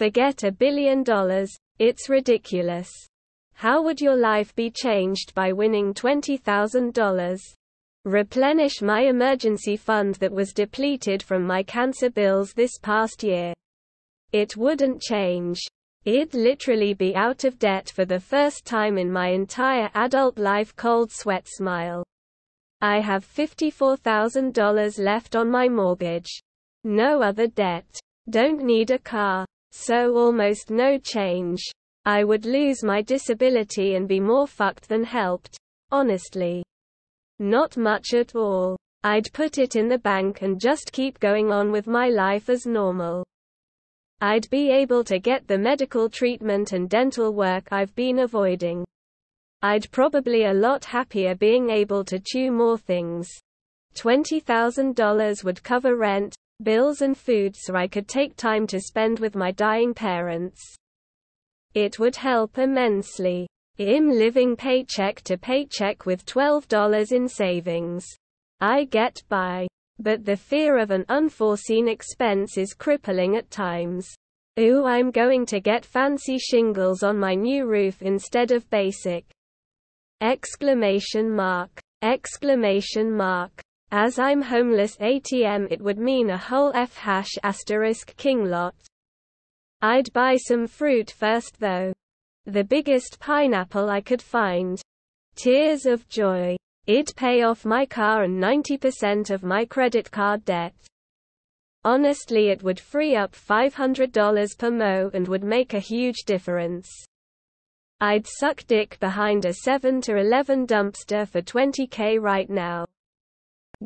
Forget $1 billion, it's ridiculous. How would your life be changed by winning $20,000? Replenish my emergency fund that was depleted from my cancer bills this past year. It wouldn't change. I'd literally be out of debt for the first time in my entire adult life. Cold sweat smile. I have $54,000 left on my mortgage. No other debt. Don't need a car. So almost no change. I would lose my disability and be more fucked than helped. Honestly. Not much at all. I'd put it in the bank and just keep going on with my life as normal. I'd be able to get the medical treatment and dental work I've been avoiding. I'd probably a lot happier being able to chew more things. $20,000 would cover rent, bills and food so I could take time to spend with my dying parents. It would help immensely. I'm living paycheck to paycheck with $12 in savings. I get by. But the fear of an unforeseen expense is crippling at times. Ooh, I'm going to get fancy shingles on my new roof instead of basic. Exclamation mark. Exclamation mark. As I'm homeless ATM, it would mean a whole ** king lot. I'd buy some fruit first though. The biggest pineapple I could find. Tears of joy. It'd pay off my car and 90% of my credit card debt. Honestly, it would free up $500 per mo and would make a huge difference. I'd suck dick behind a 7 to 11 dumpster for $20K right now.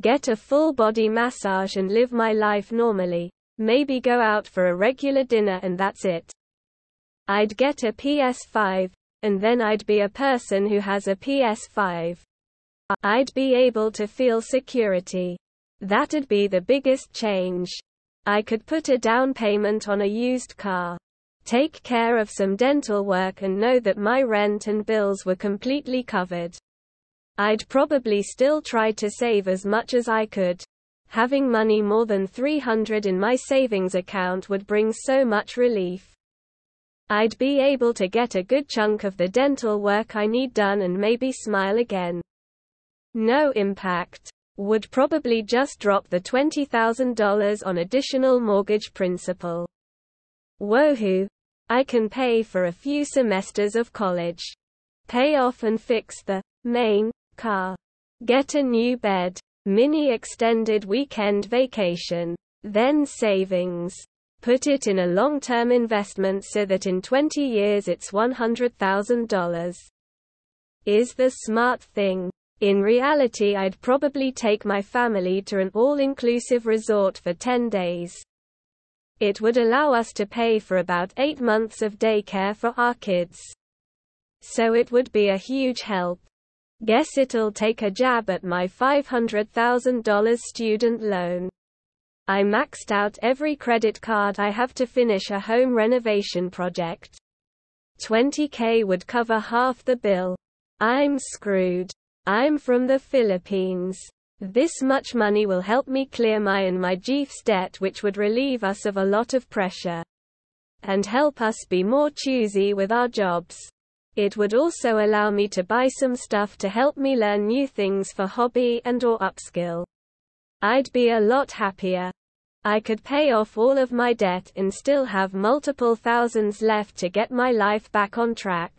Get a full body massage and live my life normally. Maybe go out for a regular dinner and that's it. I'd get a PS5, and then I'd be a person who has a PS5. I'd be able to feel security. That'd be the biggest change. I could put a down payment on a used car. Take care of some dental work and know that my rent and bills were completely covered. I'd probably still try to save as much as I could. Having money more than $300 in my savings account would bring so much relief. I'd be able to get a good chunk of the dental work I need done and maybe smile again. No impact. Would probably just drop the $20,000 on additional mortgage principal. Woohoo! I can pay for a few semesters of college. Pay off and fix the main car. Get a new bed. Mini extended weekend vacation. Then savings. Put it in a long-term investment so that in 20 years it's $100,000. Is the smart thing. In reality, I'd probably take my family to an all-inclusive resort for 10 days. It would allow us to pay for about 8 months of daycare for our kids. So it would be a huge help. Guess it'll take a jab at my $500,000 student loan. I maxed out every credit card I have to finish a home renovation project. $20K would cover half the bill. I'm screwed. I'm from the Philippines. This much money will help me clear my and my Chief's debt, which would relieve us of a lot of pressure. And help us be more choosy with our jobs. It would also allow me to buy some stuff to help me learn new things for hobby and/or upskill. I'd be a lot happier. I could pay off all of my debt and still have multiple thousands left to get my life back on track.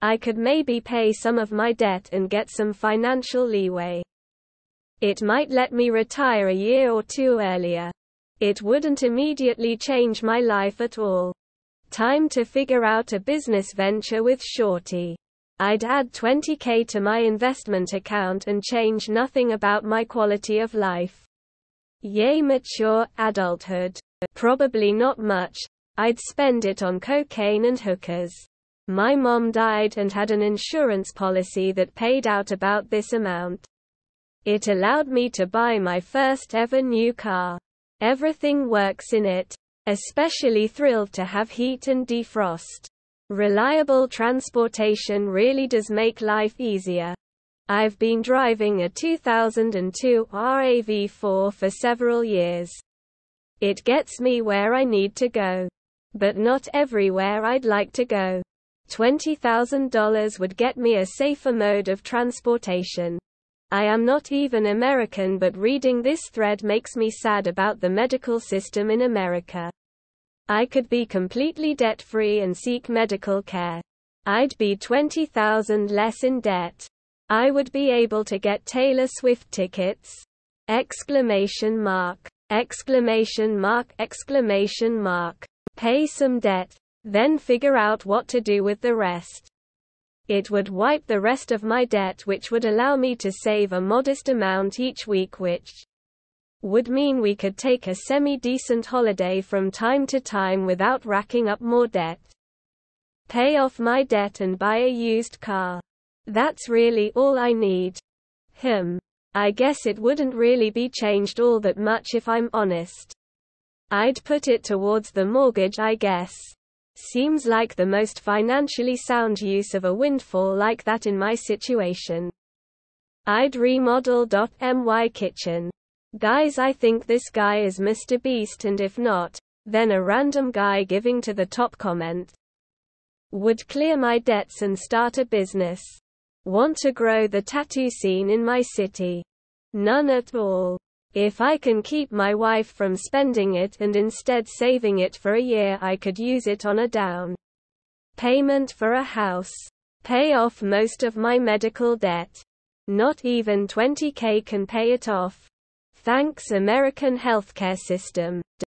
I could maybe pay some of my debt and get some financial leeway. It might let me retire a year or two earlier. It wouldn't immediately change my life at all. Time to figure out a business venture with Shorty. I'd add $20K to my investment account and change nothing about my quality of life. Yay, mature adulthood. Probably not much. I'd spend it on cocaine and hookers. My mom died and had an insurance policy that paid out about this amount. It allowed me to buy my first ever new car. Everything works in it. Especially thrilled to have heat and defrost. Reliable transportation really does make life easier. I've been driving a 2002 RAV4 for several years. It gets me where I need to go. But not everywhere I'd like to go. $20,000 would get me a safer mode of transportation. I am not even American, but reading this thread makes me sad about the medical system in America. I could be completely debt-free and seek medical care. I'd be $20,000 less in debt. I would be able to get Taylor Swift tickets. Exclamation mark. Exclamation mark. Exclamation mark. Pay some debt, then figure out what to do with the rest. It would wipe the rest of my debt, which would allow me to save a modest amount each week, which would mean we could take a semi-decent holiday from time to time without racking up more debt. Pay off my debt and buy a used car. That's really all I need. I guess it wouldn't really be changed all that much if I'm honest. I'd put it towards the mortgage, I guess. Seems like the most financially sound use of a windfall like that in my situation. I'd remodel .my kitchen. Guys, I think this guy is Mr. Beast, and if not, then a random guy giving to the top comment. Would clear my debts and start a business. Want to grow the tattoo scene in my city? None at all. If I can keep my wife from spending it and instead saving it for a year, I could use it on a down payment for a house. Pay off most of my medical debt. Not even $20,000 can pay it off. Thanks, American healthcare system.